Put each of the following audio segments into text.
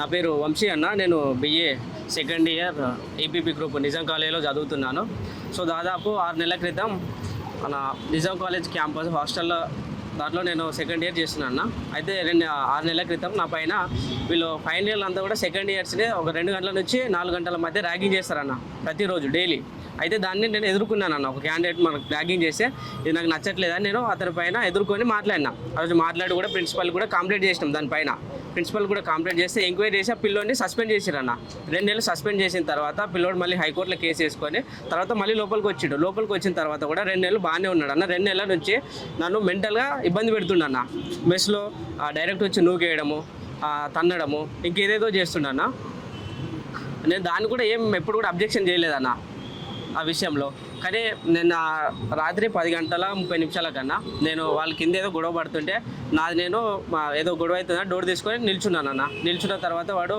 నా పేరు వంశీ అన్న. నేను BA second year APP group Nizam కాలేజీలో చదువుతున్నాను. సో దాదాపు 6 నెలల క్రితం మన నిజాం కాలేజ్ క్యాంపస్ హాస్టల్లో దాంట్లో నేను సెకండ్ ఇయర్ చేస్తున్నాను. అయితే 6 నెలల క్రితం నా పైన వీళ్ళు ఫైనల్ ఇయర్లు అంతా కూడా సెకండ్ ఇయర్స్ని ఒక 2 గంటల నుంచి 4 గంటల మధ్య ర్యాగింగ్ చేస్తారన్న ప్రతిరోజు డైలీ. అయితే దాన్ని నేను ఎదుర్కొన్నానన్న. ఒక క్యాండిడేట్ మనకు ర్యాగింగ్ చేస్తే ఇది నాకు నచ్చట్లేదని నేను అతని పైన ఎదుర్కొని మాట్లాడినా. ఆ రోజు మాట్లాడి కూడా ప్రిన్సిపల్ కూడా కంప్లైంట్ చేసినాం. దానిపైన ప్రిన్సిపల్ కూడా కంప్లైంట్ చేస్తే ఎంక్వైరీ చేసి ఆ పిల్లోడిని సస్పెండ్ చేసిరన్న. 2 నెలలు సస్పెండ్ చేసిన తర్వాత పిల్లోడు మళ్ళీ హైకోర్టులో కేసు వేసుకొని తర్వాత మళ్ళీ లోపలికి వచ్చిండు. లోపలికి వచ్చిన తర్వాత కూడా 2 నెలలు బాగానే ఉన్నాడు అన్న. 2 నెలల నుంచి నన్ను మెంటల్గా ఇబ్బంది పెడుతుండన్న. మెస్లో డైరెక్ట్ వచ్చి నూకేయడము, తన్నడము, ఇంకేదేదో చేస్తుండన్న. నేను దాన్ని కూడా ఎప్పుడు కూడా అబ్జెక్షన్ చేయలేదన్న ఆ విషయంలో. కానీ నేను రాత్రి 10:30 కన్నా నేను వాళ్ళ కింద ఏదో గొడవ పడుతుంటే నేను ఏదో గొడవ అవుతుందా డోర్ తీసుకొని నిల్చున్నాను అన్న. నిల్చున్న తర్వాత వాడు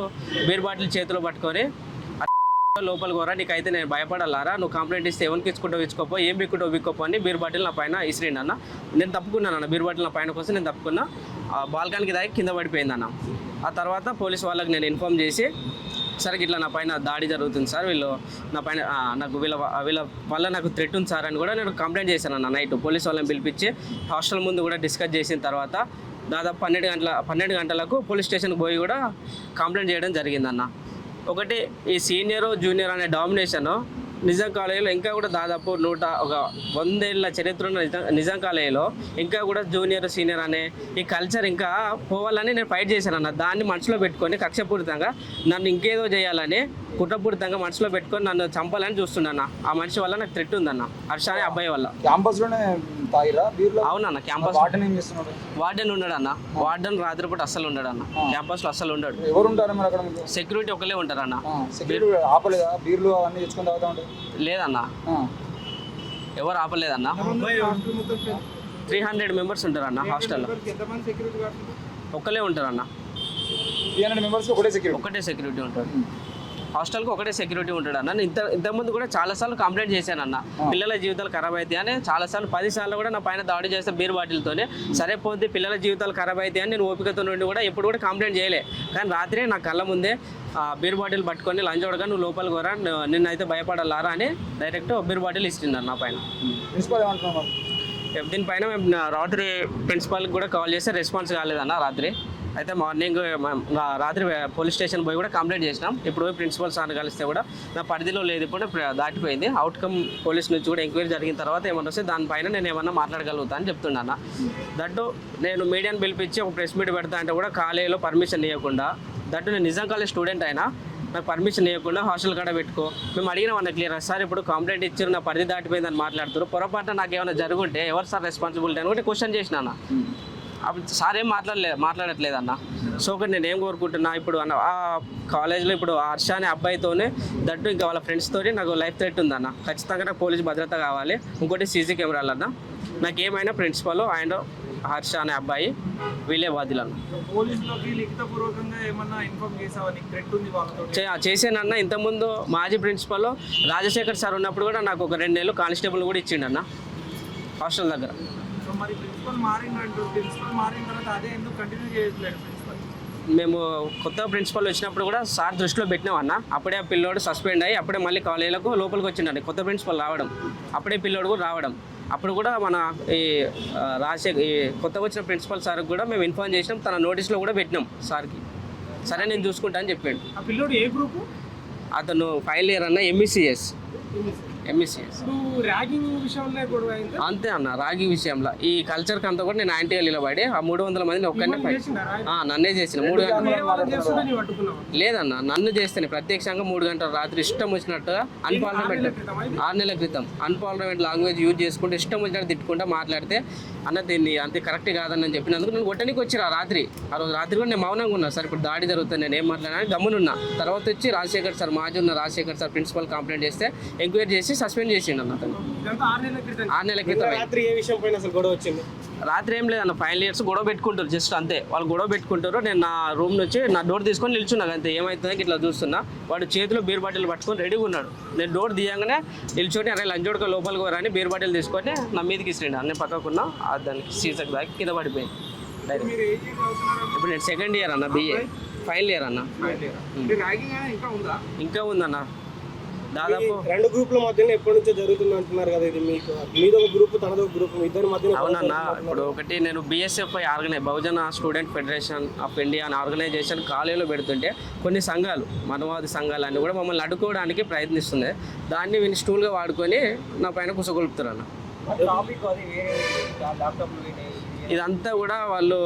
బీర్ బాటిల్ చేతిలో పట్టుకొని లోపలికి పోరా, నీకైతే నేను భయపడాలారా, నువ్వు కంప్లైంట్ ఇస్తే ఎవరికి ఇచ్చుకోపో, ఏం బిక్కుటో అని బీర్ బాటిల్ నా పైన ఇసిరిండి అన్న. నేను తప్పుకున్నాను అన్న. బీర్ బాటిల్ నా పైన కోసం నేను తప్పుకున్నా. బాల్కానికి దాగి కింద పడిపోయిందన్న. ఆ తర్వాత పోలీస్ వాళ్ళకి నేను ఇన్ఫామ్ చేసి, సరే ఇట్లా నా పైన దాడి జరుగుతుంది సార్, వీళ్ళు నా పైన నాకు వీళ్ళ వల్ల నాకు థ్రెట్ ఉంది సార్ అని కూడా నేను కంప్లైంట్ చేశాను అన్న. నైట్ పోలీస్ వాళ్ళని పిలిపించి హాస్టల్ ముందు కూడా డిస్కస్ చేసిన తర్వాత దాదాపు 12 గంటలకు పోలీస్ స్టేషన్కి పోయి కూడా కంప్లైంట్ చేయడం జరిగిందన్న. ఒకటి ఈ సీనియర్ జూనియర్ అనే డామినేషను నిజాం కాలేజీలో ఇంకా కూడా దాదాపు 100 ఏళ్ళ చరిత్ర ఉన్న నిజాం కాలేజీలో ఇంకా కూడా జూనియర్ సీనియర్ అనే ఈ కల్చర్ ఇంకా పోవాలని నేను ఫైట్ చేశాను అన్న. దాన్ని మనసులో పెట్టుకొని కక్షపూరితంగా నన్ను ఇంకేదో చేయాలని కుట్రపూరితంగా మనసులో పెట్టుకొని నన్ను చంపాలని చూస్తున్నాను. ఆ మనిషి వల్ల నాకు థ్రెట్ ఉందన్న. హర్ష అనే అబ్బాయి వల్ల. క్యాంపస్లోనే అవునన్న. క్యాంపస్ వార్డెన్ ఉన్నాడు అన్న. వార్డెన్ రాత్రిపూట అస్సలు ఉన్నాడు అన్న. క్యాంపస్లో అస్సలు ఉన్నాడు. ఎవరు ఉంటారు అక్కడ? సెక్యూరిటీ ఒకళ్ళే ఉంటారు అన్న. లేదన్నా, ఎవరు ఆపలేదన్నా. 300 మెంబర్స్ ఉంటారు అన్న హాస్టల్లో. ఒక్కలే ఉంటారు అన్న. 300 మెంబర్స్ ఒకటే సెక్యూరిటీ ఉంటాడు హాస్టల్కి. ఒకటే సెక్యూరిటీ ఉంటాడు అన్న. ఇంతకుముందు కూడా చాలాసార్లు కంప్లైంట్ చేశాను అన్న. పిల్లల జీవితాలు ఖరాబ్ అవుతాయి అని చాలాసార్లు 10 సార్లు కూడా నా పైన దాడి చేస్తే బీర్ బాటిల్తోనే. సరే పోతే పిల్లల జీవితాలు ఖరాబ్ అవుతాయి అని నేను ఓపికతో నుండి కూడా ఎప్పుడు కూడా కంప్లైంట్ చేయలే. కానీ రాత్రి నా కళ్ళ ముందే బీర్ బాటిల్ పట్టుకొని లంచ్ అడగా, నువ్వు లోపలికి పోరా, నిన్నైతే భయపడాలారా అని డైరెక్ట్ బీర్ బాటిల్ ఇస్తున్నారు నా పైన. దీనిపైన మేము రాత్రి ప్రిన్సిపాల్కి కూడా కాల్ చేస్తే రెస్పాన్స్ కాలేదన్న రాత్రి. అయితే మార్నింగ్ రాత్రి పోలీస్ స్టేషన్ పోయి కూడా కంప్లైంట్ చేసినాం. ఇప్పుడు ప్రిన్సిపల్ సార్ని కలిస్తే కూడా నా పరిధిలో లేదు, ఇప్పుడు దాటిపోయింది. అవుట్కమ్ పోలీస్ నుంచి కూడా ఎంక్వైరీ జరిగిన తర్వాత ఏమన్నా వస్తే దానిపైన నేను ఏమన్నా మాట్లాడగలుగుతా అని చెప్తున్నాను. దట్టు నేను మీడియాని పిలిపించి ఒక ప్రెస్ మీట్ పెడతా అంటే కూడా కాలేజీలో పర్మిషన్ ఇవ్వకుండా, దట్టు నేను నిజాం కాలేజ్ స్టూడెంట్ అయినా నాకు పర్మిషన్ ఇవ్వకుండా హాస్టల్ కాడ పెట్టుకో. మేము అడిగిన వాళ్ళకి క్లియర్ సార్ ఇప్పుడు కంప్లైంట్ ఇచ్చారు, నా పరిధి దాటిపోయిందని మాట్లాడుతారు. పొరపాటున నాకు ఏమైనా జరుగుంటే ఎవరు సార్ రెస్పాన్సిబిలిటీ అని కూడా క్వశ్చన్ చేసినా. అప్పుడు సార్ ఏం మాట్లాడట్లేదన్న. సో ఒకటి నేను ఏం కోరుకుంటున్నా, ఇప్పుడు అన్న ఆ కాలేజ్లో ఇప్పుడు హర్ష అనే అబ్బాయితోనే దట్టు ఇంకా వాళ్ళ ఫ్రెండ్స్తో నాకు లైఫ్ థ్రెట్ ఉందన్న. ఖచ్చితంగా నాకు పోలీస్ భద్రత కావాలి. ఇంకోటి సీసీ కెమెరాలు అన్న. నాకు ఏమైనా ప్రిన్సిపల్ అండ్ హర్ష అనే అబ్బాయి వీళ్ళే బాధ్యులన్న. చేసానన్న. ఇంతకుముందు మాజీ ప్రిన్సిపల్ రాజశేఖర్ సార్ ఉన్నప్పుడు కూడా నాకు ఒక 2 నెలలు కానిస్టేబుల్ కూడా ఇచ్చిండన్న హాస్టల్ దగ్గర. మేము కొత్త ప్రిన్సిపల్ వచ్చినప్పుడు కూడా సార్ దృష్టిలో పెట్టినామన్న. అప్పుడే ఆ పిల్లోడు సస్పెండ్ అయ్యి అప్పుడే మళ్ళీ కాలేజీలకు లోపలికి వచ్చిండండి. కొత్త ప్రిన్సిపల్ రావడం, అప్పుడే పిల్లోడు కూడా రావడం. అప్పుడు కూడా మన ఈ కొత్తగా వచ్చిన ప్రిన్సిపల్ సార్కి కూడా మేము ఇన్ఫార్మ్ చేసినాం. తన నోటీస్లో కూడా పెట్టినాం సార్కి. సరే నేను చూసుకుంటా అని చెప్పాడు. ఆ పిల్లోడు ఏ గ్రూపు? అతను ఫైనల్ ఇయర్ అన్న. ఎంఈసిఎస్. అంతే అన్న. ర్యాగింగ్ విషయంలో ఈ కల్చర్కి అంతా కూడా నేను యాంటీగా నిలబడి ఆ 300 మందిని ఒక్కనే నన్నే చేసిన. 3 గంటలు లేదన్న. నన్ను చేస్తేనే ప్రత్యక్షంగా 3 గంటలు రాత్రి ఇష్టం వచ్చినట్టుగా అన్పార్లమెంట్ 6 నెలల క్రితం అన్పార్లమెంట్ లాంగ్వేజ్ యూజ్ చేసుకుంటే ఇష్టం వచ్చినట్టు తిట్టుకుంటా మాట్లాడితే అన్న దీన్ని అంతే కరెక్ట్ కాదని చెప్పినందుకు నేను కొట్టడానికి వచ్చి రాత్రి. ఆ రోజు రాత్రి కూడా నేను మౌనంగా ఉన్నా. సార్ ఇప్పుడు దాడి జరుగుతుంది, నేను ఏం మాట్లాడాలని గమ్మునున్నా. తర్వాత వచ్చి రాజశేఖర్ సార్, మాజీ ఉన్న రాజశేఖర్ సార్ ప్రిన్సిపల్ కంప్లైంట్ చేస్తే ఎంక్వైరీ చేసి సస్పెండ్ చేసిండు అన్న. 6 నెలల క్రితం. రాత్రి ఏం లేదన్న. ఫైనల్ ఇయర్స్ గొడవ పెట్టుకుంటారు జస్ట్ అంతే. వాళ్ళు గొడవ పెట్టుకుంటారు. నేను నా రూమ్ నుంచి నా డోర్ తీసుకొని నిల్చున్నా అంతే. ఏమవుతుందని ఇట్లా చూస్తున్నా. వాడు చేతిలో బీర్ బాటిల్ పట్టుకొని రెడీగా ఉన్నాడు. నేను డోర్ తీయంగానే నిల్చొని అరే లంచోడుక లోపలికి పోరని బీర్ బాటిల్ తీసుకొని నా మీదకి ఇస్తుండే. నేను పక్కకున్నా. దానికి సీసక్ దాకి కింద పడిపోయింది. ఇప్పుడు నేను సెకండ్ ఇయర్ అన్న. బిఏ ఫైనల్ ఇయర్ అన్న. ఇంకా ఉందన్న. దాదాపు 2 గ్రూపుల మధ్యన ఎప్పటి నుంచో జరుగుతుంది అంటున్నారు కదా, ఇది మీకు మీది ఒక గ్రూప్ తనది ఒక గ్రూప్ ఇద్దరి మధ్య? అవునన్న. ఇప్పుడు ఒకటి నేను BSFI Bahujan student federation of India అనే ఆర్గనైజేషన్ కాలేజీలో పెడుతుంటే కొన్ని సంఘాలు, మనవాది సంఘాలన్నీ కూడా మమ్మల్ని అడ్డుకోవడానికి ప్రయత్నిస్తుంది. దాన్ని వీళ్ళు స్టూల్గా వాడుకొని నా పైన కుసగొలుపుతారు అన్న. ఇదంతా కూడా వాళ్ళు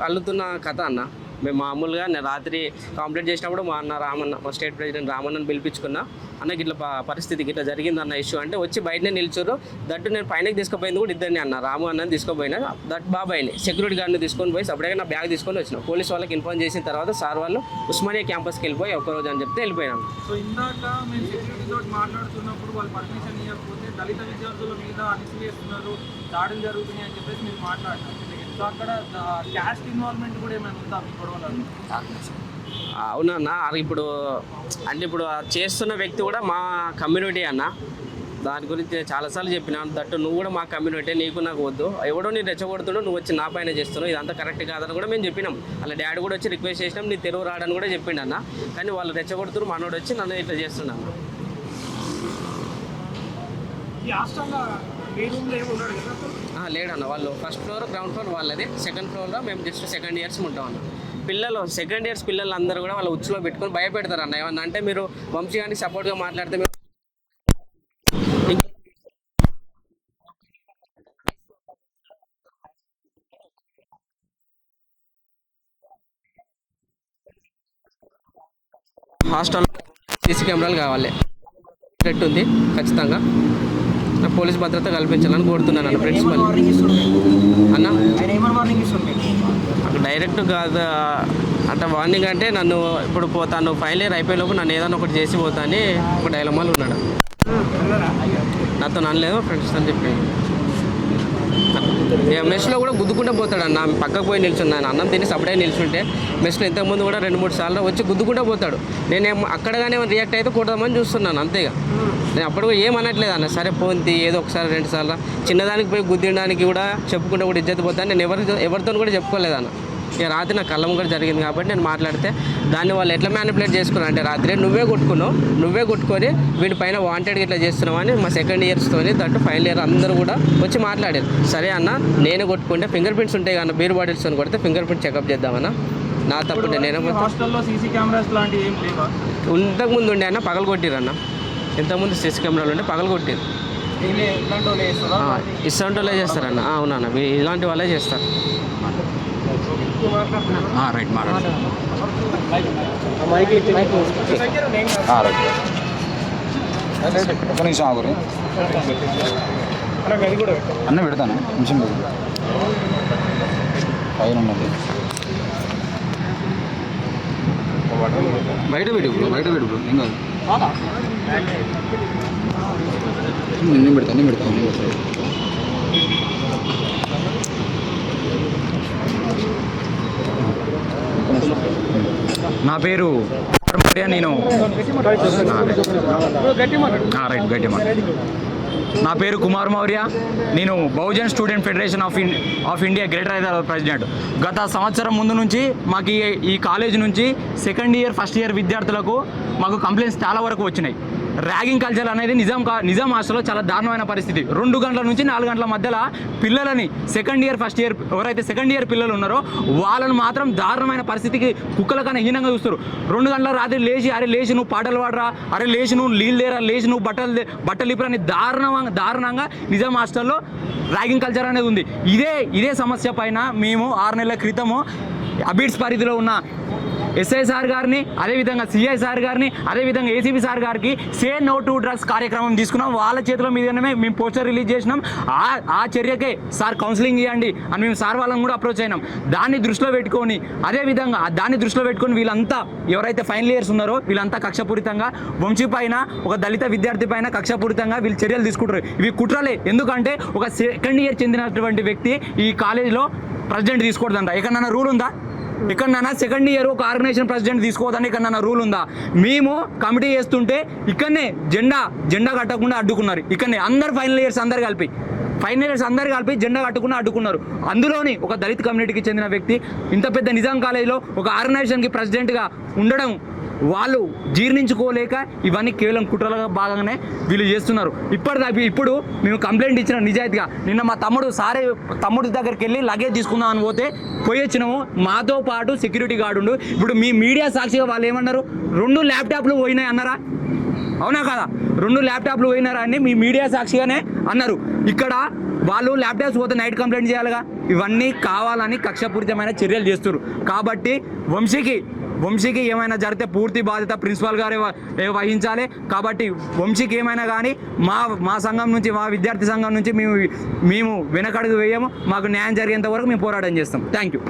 అల్లుతున్న కథ అన్న. మేము మామూలుగా నేను రాత్రి కంప్లీట్ చేసినప్పుడు మా అన్న రామన్న, మా స్టేట్ ప్రెసిడెంట్ రామన్నని పిలిపించుకున్నా. అన్నకి ఇట్లా పరిస్థితికి ఇట్లా జరిగింది అన్న ఇష్యూ అంటే వచ్చి బయటనే నిల్చురు. దట్టు నేను పైనకి తీసుకుపోయింది కూడా ఇద్దరిని అన్న, రాము అన్నని తీసుకుపోయినా, దట్ బాబాయ్ని సెక్యూరిటీ గార్డ్ని తీసుకొని పోయి అప్పుడే నా బ్యాగ్ తీసుకొని వచ్చిన. పోలీస్ వాళ్ళకి ఇన్ఫార్మ్ చేసిన తర్వాత సార్ వాళ్ళు ఉస్మానియా క్యాంపస్కి వెళ్ళిపోయి ఒక్కరోజు అని చెప్తే వెళ్ళిపోయినాం. సో ఇందాక మేము సెక్యూరిటీ తోటి మాట్లాడుతున్నప్పుడు వాళ్ళు పర్మిషన్ ఇవ్వకపోతే దళిత విద్యార్థుల మీద అణిచివేస్తున్నారు, దాడులు జరుగుతున్నాయి అని చెప్పేసి మీరు మాట్లాడినారు. సో అక్కడ క్యాస్ట్ ఇన్వాల్వ్మెంట్ కూడా ఏమైనా ఉందా మీ గొడవలలో? అవునన్న. ఇప్పుడు ఇప్పుడు చేస్తున్న వ్యక్తి కూడా మా కమ్యూనిటీ అన్న. దాని గురించి చాలాసార్లు చెప్పినాను. దట్టు నువ్వు కూడా మా కమ్యూనిటీ, నీకు నాకు వద్దు, ఎవడో నేను రెచ్చగొడుతున్నావు, నువ్వు వచ్చి నా పైన చేస్తున్నావు, ఇదంతా కరెక్ట్ కాదని కూడా మేము చెప్పినాం. అలా డాడీ కూడా వచ్చి రిక్వెస్ట్ చేసినాం, నీ తెలుగు రాడని కూడా చెప్పిండు అన్న. కానీ వాళ్ళు రెచ్చగొడుతున్నారు, మనోడు వచ్చి నన్ను ఇట్లా చేస్తున్నాను. లేడన్న. వాళ్ళు ఫస్ట్ ఫ్లోర్ గ్రౌండ్ ఫ్లోర్ వాళ్ళది, సెకండ్ ఫ్లోర్లో మేము జస్ట్ సెకండ్ ఇయర్స్ ఉంటాం అన్న. పిల్లలు సెకండ్ ఇయర్స్ పిల్లలు అందరూ కూడా వాళ్ళ ఉచ్చులో పెట్టుకొని భయపెడతారు అన్న. ఏమన్నా అంటే మీరు వంశీగానికి సపోర్ట్గా మాట్లాడితే మీరు హాస్టల్లో CC కెమెరాలు కావాలి, థ్రెట్ ఉంది ఖచ్చితంగా. పోలీస్ భద్రత కల్పించాలని కోరుతున్నాను అన్న ప్రిన్సిపల్ అన్న. డైరెక్ట్ కాదు అంటే వార్నింగ్ అంటే నన్ను ఇప్పుడు పోతాను ఫైనల్ ఇయర్ అయిపోయేలోపు నన్ను ఏదైనా ఒకటి చేసి పోతా అని ఒక డైలమాలు ఉన్నాడు. నాతో నన్నలేదు ఫ్రెండ్స్ అని చెప్పి మెస్లో కూడా గుద్దుకుంటే పోతాడు అన్న. పక్కకు పోయి నిల్చున్నాను, అన్నం తిని సపడే నిల్చుంటే మెస్లో ఇంతకుముందు కూడా 2-3 సార్లు వచ్చి గుద్దుకుంటే పోతాడు. నేనేమో అక్కడగానే రియాక్ట్ అయితే కొడదామని చూస్తున్నాను అంతేగా. నేను అప్పుడు ఏమనట్లేదు అన్న, సరే పోంతి ఏదో ఒకసారి 2 సార్లు చిన్నదానికి పోయి గుద్దడానికి కూడా చెప్పుకుంటే కూడా ఇజ్జత్ పోతాను. నేను ఎవరితో కూడా చెప్పుకోలేదు అన్న. ఇక రాత్రి నా కళ్ళం కూడా జరిగింది కాబట్టి నేను మాట్లాడితే దాన్ని వాళ్ళు ఎట్లా మ్యానిపులేట్ చేసుకున్నాను అంటే రాత్రి నువ్వే కొట్టుకొని వీడి పైన వాంటెడ్గా ఇట్లా చేస్తున్నావు అని మా సెకండ్ ఇయర్స్తోని దట్టు ఫైనల్ ఇయర్ అందరూ కూడా వచ్చి మాట్లాడారు. సరే అన్న నేను కొట్టుకుంటే ఫింగర్ ప్రింట్స్ ఉంటాయి అన్న, బీర్ బాటిల్స్తో కొడితే ఫింగర్ ప్రింట్ చెకప్ చేద్దామన్నా. నా తప్పు నేను ఇంతకుముందు ఉండే అన్న పగలు కొట్టిరు అన్న. ఇంతకుముందు CC కెమెరాలు ఉంటే పగలు కొట్టిరు. ఇసంటోళ్ళే చేస్తారన్న. అవునన్న, ఇలాంటి వాళ్ళే చేస్తారు. రైట్ మాట్లాడు. ఒక నిమిషం ఆగురి అన్న, పెడతాను నిమిషం పైన ఉన్నది బయట పెడు ఏం కాదు. నేను పెడతాను. నా పేరు నేను రైట్ గట్టి నా పేరు కుమార్ మౌర్య. నేను Bahujan student federation of India greater Hyderabad president. గత సంవత్సరం ముందు నుంచి మాకు ఈ కాలేజ్ నుంచి సెకండ్ ఇయర్ ఫస్ట్ ఇయర్ విద్యార్థులకు మాకు కంప్లైంట్స్ చాలా వరకు వచ్చినాయి. ర్యాగింగ్ కల్చర్ అనేది నిజాం హాస్టల్లో చాలా దారుణమైన పరిస్థితి. 2 గంటల నుంచి 4 గంటల మధ్యలో పిల్లలని సెకండ్ ఇయర్ ఫస్ట్ ఇయర్ ఎవరైతే సెకండ్ ఇయర్ పిల్లలు ఉన్నారో వాళ్ళని మాత్రం దారుణమైన పరిస్థితికి కుక్కల కన్నా హీనంగా చూస్తారు. 2 గంటల రాత్రి లేచి అరే లేచి నువ్వు పాటలు పాడరా, అరే లేచి నువ్వు నీళ్ళు లేరా, లేచి నువ్వు బట్టలు ఇప్పురని దారుణంగా నిజాం హాస్టల్లో ర్యాగింగ్ కల్చర్ అనేది ఉంది. ఇదే సమస్య పైన మేము 6 నెలల క్రితము అబిడ్స్ పరిధిలో ఉన్న SI సార్ గారిని, అదేవిధంగా CI సార్ గారిని, అదేవిధంగా ACP సార్ గారికి సే నో టు డ్రగ్స్ కార్యక్రమం తీసుకున్నాం. వాళ్ళ చేతుల మీదనే మేము పోస్టర్ రిలీజ్ చేసినాం. ఆ చర్యకే సార్ కౌన్సిలింగ్ ఇవ్వండి అని మేము సార్ వాళ్ళని కూడా అప్రోచ్ అయినాం. దాన్ని దృష్టిలో పెట్టుకొని వీళ్ళంతా ఎవరైతే ఫైనల్ ఇయర్స్ ఉన్నారో వీళ్ళంతా కక్షపూరితంగా వంశీ పైన, ఒక దళిత విద్యార్థి పైన కక్షపూరితంగా వీళ్ళు చర్యలు తీసుకుంటారు. ఇవి కుట్రలే. ఎందుకంటే ఒక సెకండ్ ఇయర్ చెందినటువంటి వ్యక్తి ఈ కాలేజీలో ప్రెసిడెంట్ తీసుకోవద్దంట. ఎక్కడన్నా రూల్ ఉందా? ఎక్కడన్నా సెకండ్ ఇయర్ ఒక ఆర్గనైజేషన్ ప్రెసిడెంట్ తీసుకోవద్దని ఎక్కడన్నా రూల్ ఉందా? మేము కమిటీ చేస్తుంటే ఇక్కడనే జెండా కట్టకుండా అడ్డుకున్నారు. ఇక్కడనే అందరు ఫైనల్ ఇయర్స్ అందరు కలిపి ఫైనల్ ఇయర్స్ అందరు కలిపి జెండా కట్టుకుని అడ్డుకున్నారు. అందులోని ఒక దళిత కమ్యూనిటీకి చెందిన వ్యక్తి ఇంత పెద్ద నిజాం కాలేజీలో ఒక ఆర్గనైజేషన్కి ప్రెసిడెంట్గా ఉండడం వాళ్ళు జీర్ణించుకోలేక ఇవన్నీ కేవలం కుట్రలుగా భాగంగానే వీళ్ళు చేస్తున్నారు. ఇప్పుడు మేము కంప్లైంట్ ఇచ్చిన నిజాయితీగా నిన్న మా తమ్ముడి దగ్గరికి వెళ్ళి లగేజ్ తీసుకుందాం అని పోయి వచ్చినాము. మాతో పాటు సెక్యూరిటీ గార్డు ఉండు. ఇప్పుడు మీ మీడియా సాక్షిగా వాళ్ళు ఏమన్నారు, 2 ల్యాప్టాప్లు పోయినాయి అన్నారా? అవునా కదా? 2 ల్యాప్టాప్లు పోయినారా అని మీ మీడియా సాక్షిగానే అన్నారు. ఇక్కడ వాళ్ళు ల్యాప్టాప్స్ పోతే నైట్ కంప్లైంట్ చేయాలిగా. ఇవన్నీ కావాలని కక్షపూరితమైన చర్యలు చేస్తారు. కాబట్టి వంశీకి ఏమైనా జరిగితే పూర్తి బాధ్యత ప్రిన్సిపాల్ గారే వహించాలి. కాబట్టి వంశీకి ఏమైనా కానీ మా సంఘం నుంచి, మా విద్యార్థి సంఘం నుంచి మేము వెనకడుగు వేయము. మాకు న్యాయం జరిగేంత వరకు మేము పోరాటం చేస్తాం. Thank you.